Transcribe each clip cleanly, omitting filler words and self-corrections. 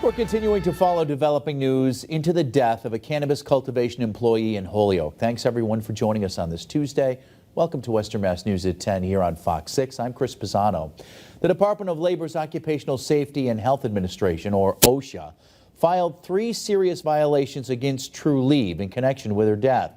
We're continuing to follow developing news into the death of a cannabis cultivation employee in Holyoke. Thanks everyone for joining us on this Tuesday. Welcome to Western Mass News at 10 here on Fox 6. I'm Chris Pisano. The Department of Labor's Occupational Safety and Health Administration, or OSHA, filed 3 serious violations against True Leave in connection with her death.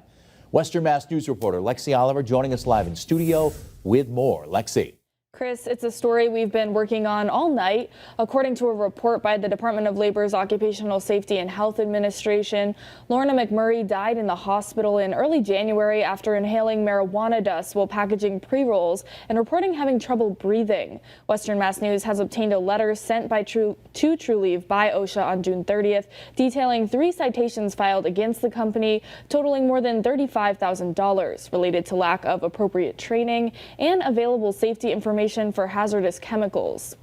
Western Mass News reporter Lexi Oliver joining us live in studio with more. Lexi. Chris, it's a story we've been working on all night. According to a report by the Department of Labor's Occupational Safety and Health Administration, Lorna McMurray died in the hospital in early January after inhaling marijuana dust while packaging pre-rolls and reporting having trouble breathing. Western Mass News has obtained a letter sent to True Leave by OSHA on June 30th, detailing 3 citations filed against the company, totaling more than $35,000 related to lack of appropriate training and available safety information for hazardous chemicals.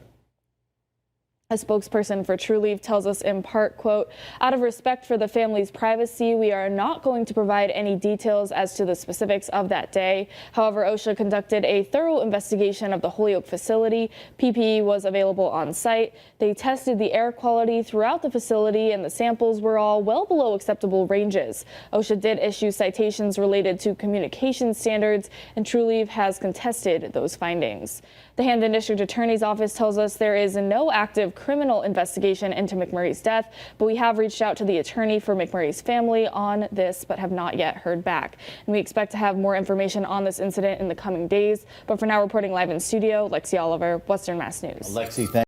A spokesperson for True Leave tells us in part, quote, "Out of respect for the family's privacy, we are not going to provide any details as to the specifics of that day." However, OSHA conducted a thorough investigation of the Holyoke facility. PPE was available on site. They tested the air quality throughout the facility, and the samples were all well below acceptable ranges. OSHA did issue citations related to communication standards, and True Leave has contested those findings. The Hamden District Attorney's Office tells us there is no active criminal investigation into McMurray's death, but we have reached out to the attorney for McMurray's family on this, but have not yet heard back. And we expect to have more information on this incident in the coming days. But for now, reporting live in studio, Lexi Oliver, Western Mass News. Lexi, thank